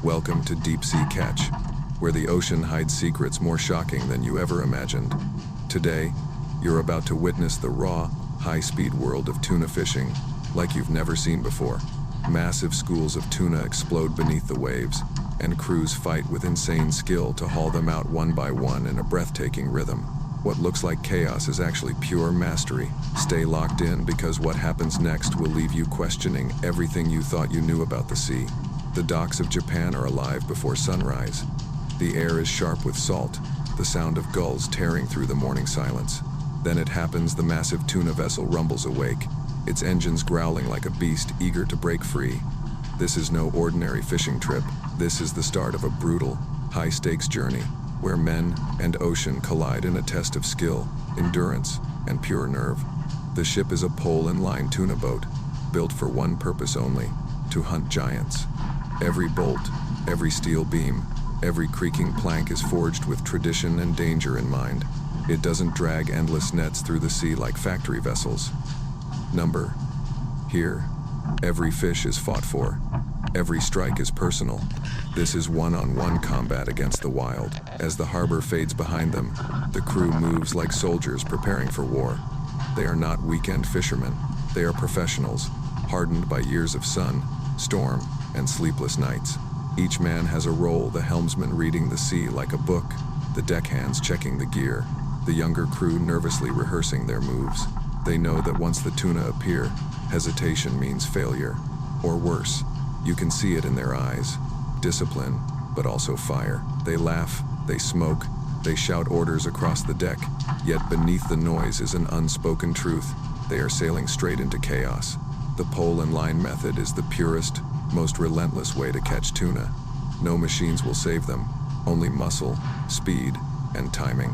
Welcome to Deep Sea Catch, where the ocean hides secrets more shocking than you ever imagined. Today, you're about to witness the raw, high-speed world of tuna fishing like you've never seen before. Massive schools of tuna explode beneath the waves, and crews fight with insane skill to haul them out one by one in a breathtaking rhythm. What looks like chaos is actually pure mastery. Stay locked in because what happens next will leave you questioning everything you thought you knew about the sea. The docks of Japan are alive before sunrise. The air is sharp with salt, the sound of gulls tearing through the morning silence. Then it happens, the massive tuna vessel rumbles awake, its engines growling like a beast eager to break free. This is no ordinary fishing trip. This is the start of a brutal, high-stakes journey where men and ocean collide in a test of skill, endurance, and pure nerve. The ship is a pole and line tuna boat, built for one purpose only: to hunt giants. Every bolt, every steel beam, every creaking plank is forged with tradition and danger in mind. It doesn't drag endless nets through the sea like factory vessels. Here, every fish is fought for. Every strike is personal. This is one-on-one combat against the wild. As the harbor fades behind them, the crew moves like soldiers preparing for war. They are not weekend fishermen. They are professionals, hardened by years of sun, storm, and sleepless nights. Each man has a role, the helmsman reading the sea like a book, the deckhands checking the gear, the younger crew nervously rehearsing their moves. They know that once the tuna appear, hesitation means failure, or worse. You can see it in their eyes. Discipline, but also fire. They laugh, they smoke, they shout orders across the deck, yet beneath the noise is an unspoken truth. They are sailing straight into chaos. The pole and line method is the purest, most relentless way to catch tuna. No machines will save them, only muscle, speed, and timing.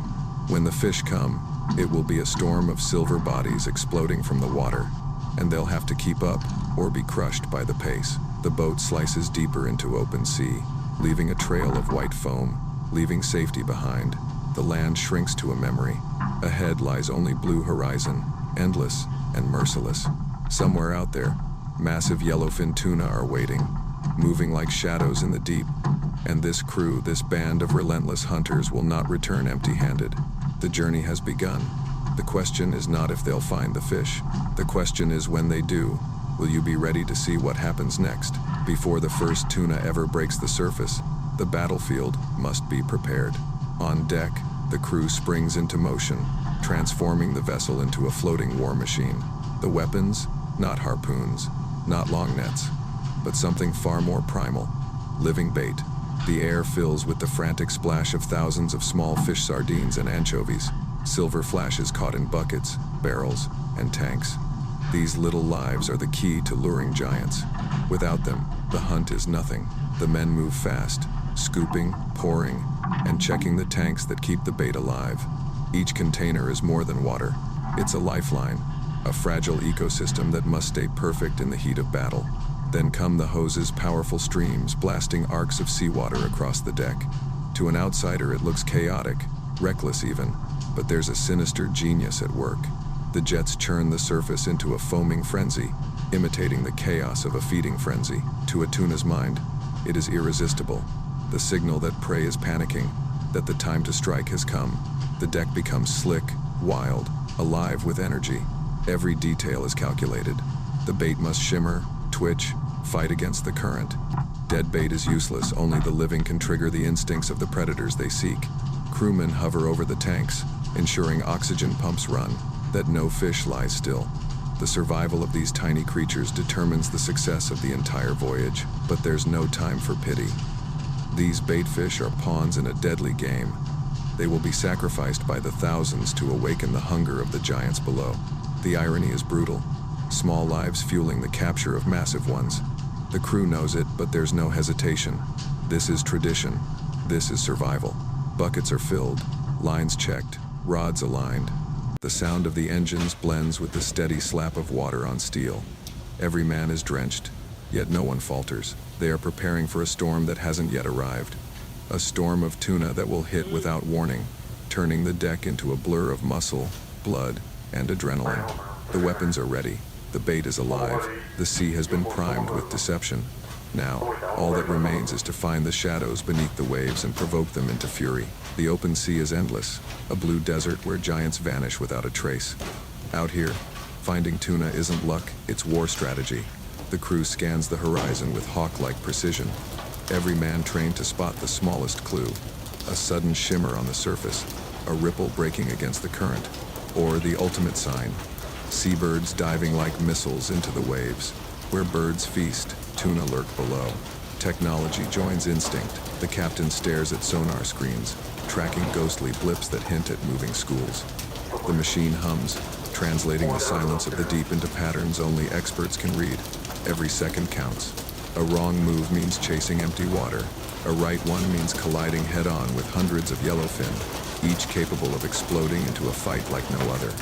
When the fish come, it will be a storm of silver bodies exploding from the water, and they'll have to keep up or be crushed by the pace. The boat slices deeper into open sea, leaving a trail of white foam, leaving safety behind. The land shrinks to a memory. Ahead lies only blue horizon, endless and merciless. Somewhere out there, massive yellowfin tuna are waiting, moving like shadows in the deep. And this crew, this band of relentless hunters, will not return empty-handed. The journey has begun. The question is not if they'll find the fish. The question is, when they do, will you be ready to see what happens next? Before the first tuna ever breaks the surface, the battlefield must be prepared. On deck, the crew springs into motion, transforming the vessel into a floating war machine. The weapons? Not harpoons, not long nets, but something far more primal: living bait. The air fills with the frantic splash of thousands of small fish, sardines, and anchovies. Silver flashes caught in buckets, barrels, and tanks. These little lives are the key to luring giants. Without them, the hunt is nothing. The men move fast, scooping, pouring, and checking the tanks that keep the bait alive. Each container is more than water. It's a lifeline, a fragile ecosystem that must stay perfect in the heat of battle. Then come the hoses, powerful streams blasting arcs of seawater across the deck. To an outsider, it looks chaotic, reckless even, but there's a sinister genius at work. The jets churn the surface into a foaming frenzy, imitating the chaos of a feeding frenzy. To a tuna's mind, it is irresistible, the signal that prey is panicking, that the time to strike has come. The deck becomes slick, wild, alive with energy. Every detail is calculated. The bait must shimmer, twitch, fight against the current. Dead bait is useless, only the living can trigger the instincts of the predators they seek. Crewmen hover over the tanks, ensuring oxygen pumps run, that no fish lies still. The survival of these tiny creatures determines the success of the entire voyage, but there's no time for pity. These bait fish are pawns in a deadly game. They will be sacrificed by the thousands to awaken the hunger of the giants below. The irony is brutal. Small lives fueling the capture of massive ones. The crew knows it, but there's no hesitation. This is tradition. This is survival. Buckets are filled, lines checked, rods aligned. The sound of the engines blends with the steady slap of water on steel. Every man is drenched, yet no one falters. They are preparing for a storm that hasn't yet arrived. A storm of tuna that will hit without warning, turning the deck into a blur of muscle, blood, and adrenaline. The weapons are ready. The bait is alive. The sea has been primed with deception. Now, all that remains is to find the shadows beneath the waves and provoke them into fury. The open sea is endless, a blue desert where giants vanish without a trace. Out here, finding tuna isn't luck, it's war strategy. The crew scans the horizon with hawk-like precision, every man trained to spot the smallest clue. A sudden shimmer on the surface, a ripple breaking against the current, or the ultimate sign, seabirds diving like missiles into the waves. Where birds feast, tuna lurk below. Technology joins instinct. The captain stares at sonar screens, tracking ghostly blips that hint at moving schools. The machine hums, translating the silence of the deep into patterns only experts can read. Every second counts. A wrong move means chasing empty water. A right one means colliding head-on with hundreds of yellowfin, each capable of exploding into a fight like no other.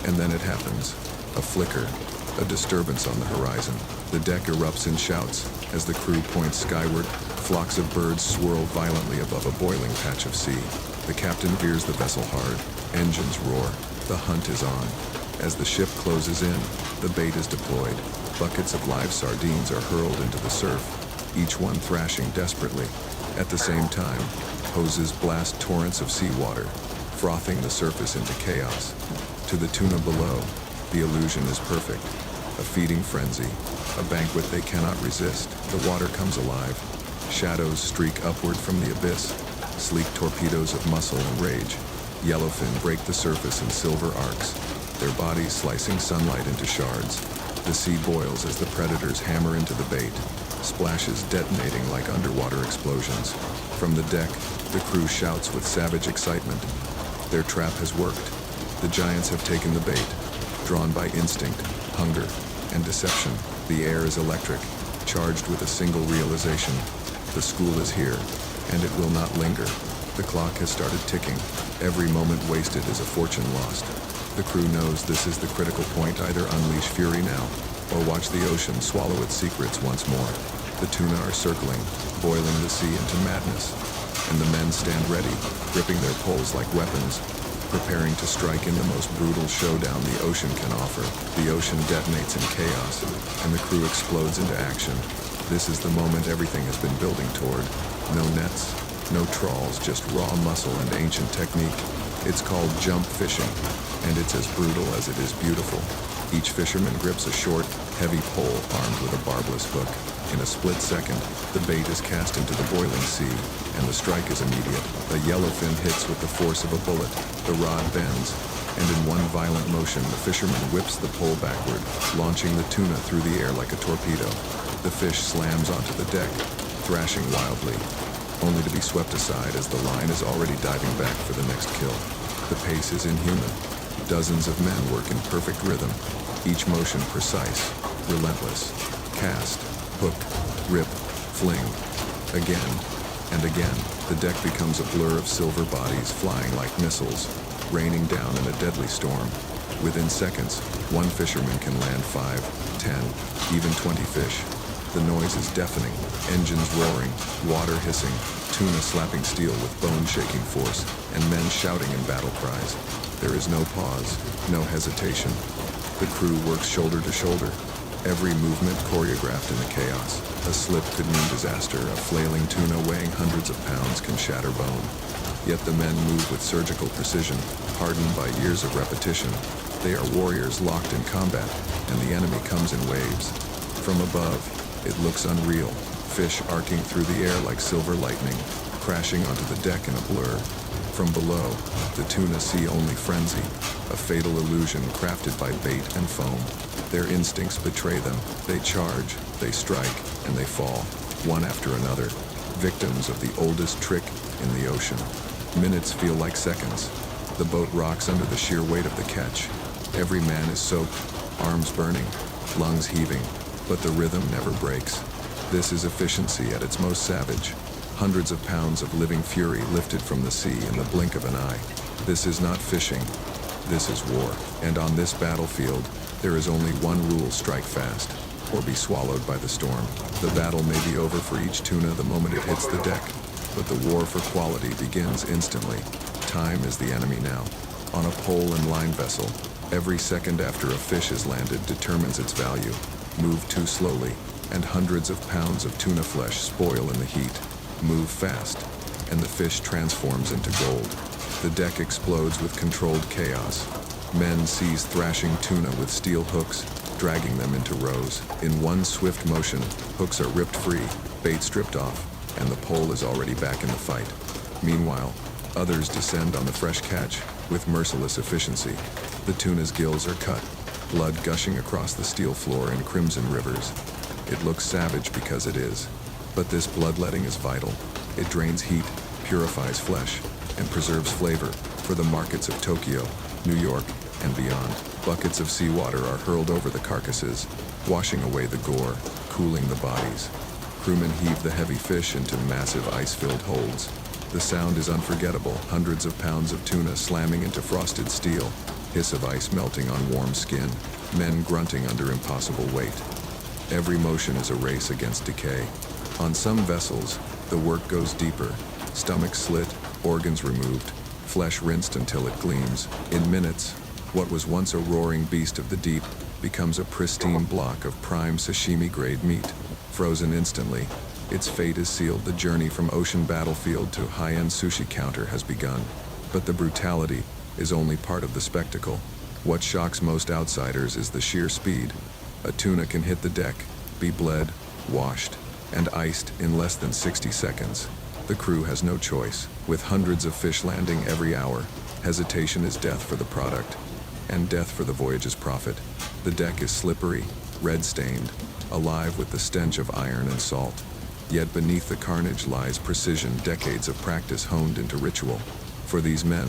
And then it happens. A flicker, a disturbance on the horizon. The deck erupts in shouts. As the crew points skyward, flocks of birds swirl violently above a boiling patch of sea. The captain veers the vessel hard. Engines roar. The hunt is on. As the ship closes in, the bait is deployed. Buckets of live sardines are hurled into the surf, each one thrashing desperately. At the same time, hoses blast torrents of seawater, frothing the surface into chaos. To the tuna below, the illusion is perfect. A feeding frenzy, a banquet they cannot resist. The water comes alive. Shadows streak upward from the abyss, sleek torpedoes of muscle and rage. Yellowfin break the surface in silver arcs, their bodies slicing sunlight into shards. The sea boils as the predators hammer into the bait, splashes detonating like underwater explosions. From the deck, the crew shouts with savage excitement. Their trap has worked. The giants have taken the bait, drawn by instinct, hunger, and deception. The air is electric, charged with a single realization. The school is here, and it will not linger. The clock has started ticking. Every moment wasted is a fortune lost. The crew knows this is the critical point. Either unleash fury now, or watch the ocean swallow its secrets once more. The tuna are circling, boiling the sea into madness, and the men stand ready, gripping their poles like weapons, preparing to strike in the most brutal showdown the ocean can offer. The ocean detonates in chaos, and the crew explodes into action. This is the moment everything has been building toward. No nets, no trawls, just raw muscle and ancient technique. It's called jump fishing, and it's as brutal as it is beautiful. Each fisherman grips a short, heavy pole armed with a barbless hook. In a split second, the bait is cast into the boiling sea, and the strike is immediate. A yellowfin hits with the force of a bullet. The rod bends, and in one violent motion, the fisherman whips the pole backward, launching the tuna through the air like a torpedo. The fish slams onto the deck, thrashing wildly, only to be swept aside as the line is already diving back for the next kill. The pace is inhuman. Dozens of men work in perfect rhythm, each motion precise, relentless. Cast, hook, rip, fling. Again and again, the deck becomes a blur of silver bodies flying like missiles, raining down in a deadly storm. Within seconds, one fisherman can land 5, 10, even 20 fish. The noise is deafening, engines roaring, water hissing, tuna slapping steel with bone-shaking force, and men shouting in battle cries. There is no pause, no hesitation. The crew works shoulder to shoulder, every movement choreographed in the chaos. A slip could mean disaster. A flailing tuna weighing hundreds of pounds can shatter bone. Yet the men move with surgical precision, hardened by years of repetition. They are warriors locked in combat, and the enemy comes in waves. From above, it looks unreal, fish arcing through the air like silver lightning, crashing onto the deck in a blur. From below, the tuna see only frenzy, a fatal illusion crafted by bait and foam. Their instincts betray them. They charge, they strike, and they fall, one after another, victims of the oldest trick in the ocean. Minutes feel like seconds. The boat rocks under the sheer weight of the catch. Every man is soaked, arms burning, lungs heaving, but the rhythm never breaks. This is efficiency at its most savage. Hundreds of pounds of living fury lifted from the sea in the blink of an eye. This is not fishing. This is war. And on this battlefield, there is only one rule: strike fast, or be swallowed by the storm. The battle may be over for each tuna the moment it hits the deck, but the war for quality begins instantly. Time is the enemy now. On a pole and line vessel, every second after a fish is landed determines its value. Move too slowly, and hundreds of pounds of tuna flesh spoil in the heat. Move fast, and the fish transforms into gold. The deck explodes with controlled chaos. Men seize thrashing tuna with steel hooks, dragging them into rows. In one swift motion, hooks are ripped free, bait stripped off, and the pole is already back in the fight. Meanwhile, others descend on the fresh catch with merciless efficiency. The tuna's gills are cut, blood gushing across the steel floor in crimson rivers. It looks savage because it is, but this bloodletting is vital. It drains heat, purifies flesh, and preserves flavor for the markets of Tokyo, New York, and beyond. Buckets of seawater are hurled over the carcasses, washing away the gore, cooling the bodies. Crewmen heave the heavy fish into massive ice-filled holds. The sound is unforgettable, hundreds of pounds of tuna slamming into frosted steel, hiss of ice melting on warm skin, men grunting under impossible weight. Every motion is a race against decay. On some vessels, the work goes deeper, stomachs slit, organs removed, flesh rinsed until it gleams. In minutes, what was once a roaring beast of the deep becomes a pristine block of prime sashimi-grade meat. Frozen instantly, its fate is sealed. The journey from ocean battlefield to high-end sushi counter has begun. But the brutality is only part of the spectacle. What shocks most outsiders is the sheer speed. A tuna can hit the deck, be bled, washed, and iced in less than 60 seconds. The crew has no choice. With hundreds of fish landing every hour, hesitation is death for the product, and death for the voyage's profit. The deck is slippery, red-stained, alive with the stench of iron and salt. Yet beneath the carnage lies precision, decades of practice honed into ritual. For these men,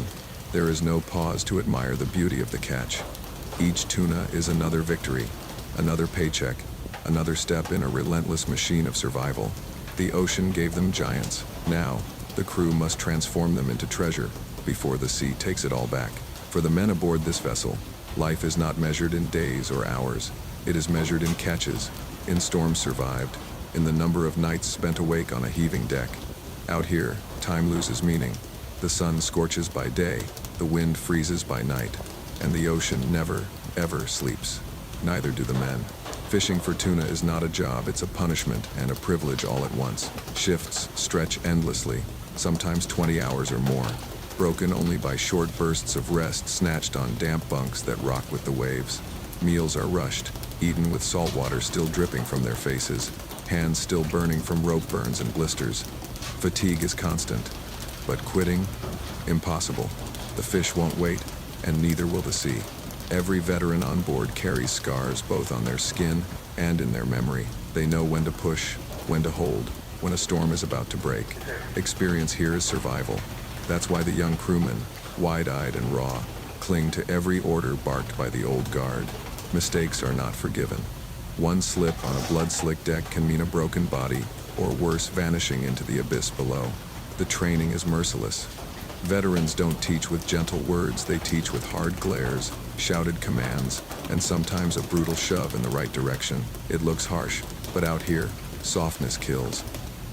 there is no pause to admire the beauty of the catch. Each tuna is another victory, another paycheck, another step in a relentless machine of survival. The ocean gave them giants. Now, the crew must transform them into treasure before the sea takes it all back. For the men aboard this vessel, life is not measured in days or hours. It is measured in catches, in storms survived, in the number of nights spent awake on a heaving deck. Out here, time loses meaning. The sun scorches by day, the wind freezes by night, and the ocean never, ever sleeps. Neither do the men. Fishing for tuna is not a job, it's a punishment and a privilege all at once. Shifts stretch endlessly, sometimes 20 hours or more, broken only by short bursts of rest snatched on damp bunks that rock with the waves. Meals are rushed, eaten with salt water still dripping from their faces, hands still burning from rope burns and blisters. Fatigue is constant, but quitting? Impossible. The fish won't wait, and neither will the sea. Every veteran on board carries scars both on their skin and in their memory. They know when to push, when to hold, when a storm is about to break. Experience here is survival. That's why the young crewmen, wide-eyed and raw, cling to every order barked by the old guard. Mistakes are not forgiven. One slip on a blood-slicked deck can mean a broken body, or worse, vanishing into the abyss below. The training is merciless. Veterans don't teach with gentle words, they teach with hard glares, shouted commands, and sometimes a brutal shove in the right direction. It looks harsh, but out here, softness kills.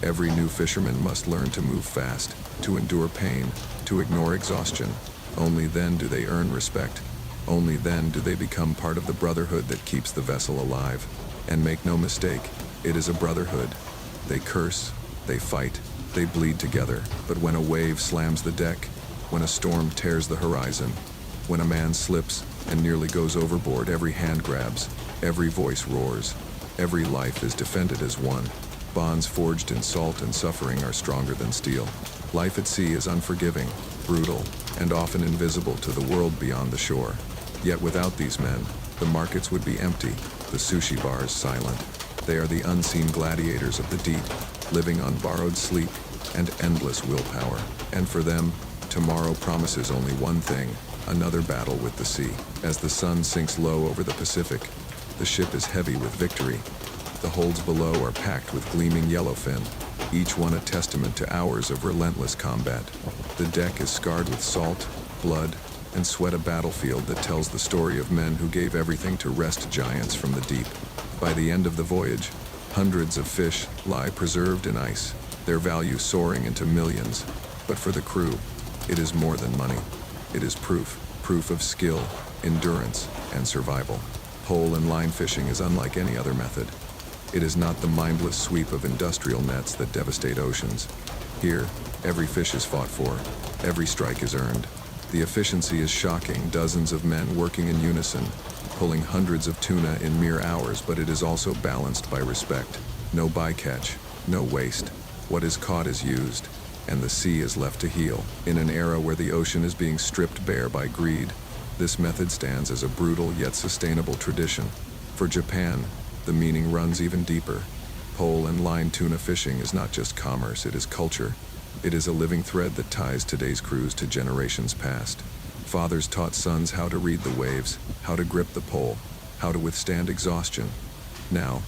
Every new fisherman must learn to move fast, to endure pain, to ignore exhaustion. Only then do they earn respect. Only then do they become part of the brotherhood that keeps the vessel alive. And make no mistake, it is a brotherhood. They curse, they fight, they bleed together. But when a wave slams the deck, when a storm tears the horizon, when a man slips and nearly goes overboard, every hand grabs, every voice roars, every life is defended as one. Bonds forged in salt and suffering are stronger than steel. Life at sea is unforgiving, brutal, and often invisible to the world beyond the shore. Yet without these men, the markets would be empty, the sushi bars silent. They are the unseen gladiators of the deep, living on borrowed sleep and endless willpower. And for them, tomorrow promises only one thing, another battle with the sea. As the sun sinks low over the Pacific, the ship is heavy with victory. The holds below are packed with gleaming yellowfin, each one a testament to hours of relentless combat. The deck is scarred with salt, blood, and sweat, a battlefield that tells the story of men who gave everything to wrest giants from the deep. By the end of the voyage, hundreds of fish lie preserved in ice, their value soaring into millions. But for the crew, it is more than money. It is proof of skill, endurance, and survival. Pole and line fishing is unlike any other method. It is not the mindless sweep of industrial nets that devastate oceans. Here, every fish is fought for, every strike is earned. The efficiency is shocking, dozens of men working in unison, pulling hundreds of tuna in mere hours, but it is also balanced by respect. No bycatch, no waste. What is caught is used, and the sea is left to heal. In an era where the ocean is being stripped bare by greed, this method stands as a brutal yet sustainable tradition. For Japan, the meaning runs even deeper. Pole and line tuna fishing is not just commerce, it is culture. It is a living thread that ties today's crews to generations past. Fathers taught sons how to read the waves, how to grip the pole, how to withstand exhaustion. Now,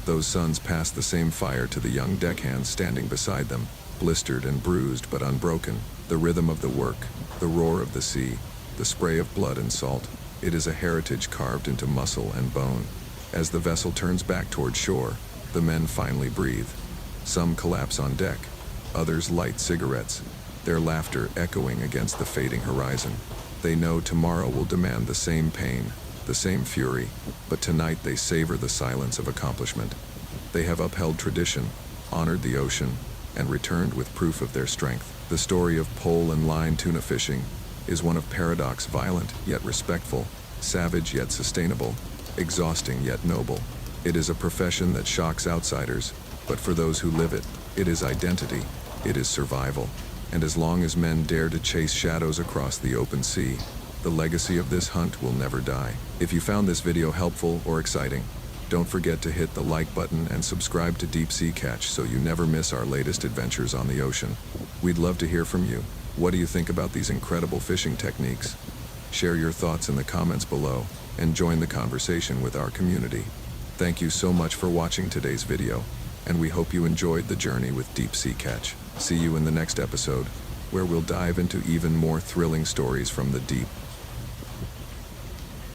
those sons pass the same fire to the young deckhands standing beside them, blistered and bruised but unbroken. The rhythm of the work, the roar of the sea, the spray of blood and salt. It is a heritage carved into muscle and bone. As the vessel turns back toward shore, the men finally breathe. Some collapse on deck, others light cigarettes, their laughter echoing against the fading horizon. They know tomorrow will demand the same pain, the same fury, but tonight they savor the silence of accomplishment. They have upheld tradition, honored the ocean, and returned with proof of their strength. The story of pole and line tuna fishing is one of paradox, violent yet respectful, savage yet sustainable, exhausting yet noble. It is a profession that shocks outsiders, but for those who live it, it is identity, it is survival. And as long as men dare to chase shadows across the open sea, the legacy of this hunt will never die. If you found this video helpful or exciting, don't forget to hit the like button and subscribe to Deep Sea Catch so you never miss our latest adventures on the ocean. We'd love to hear from you. What do you think about these incredible fishing techniques? Share your thoughts in the comments below and join the conversation with our community. Thank you so much for watching today's video, and we hope you enjoyed the journey with Deep Sea Catch. See you in the next episode, where we'll dive into even more thrilling stories from the deep.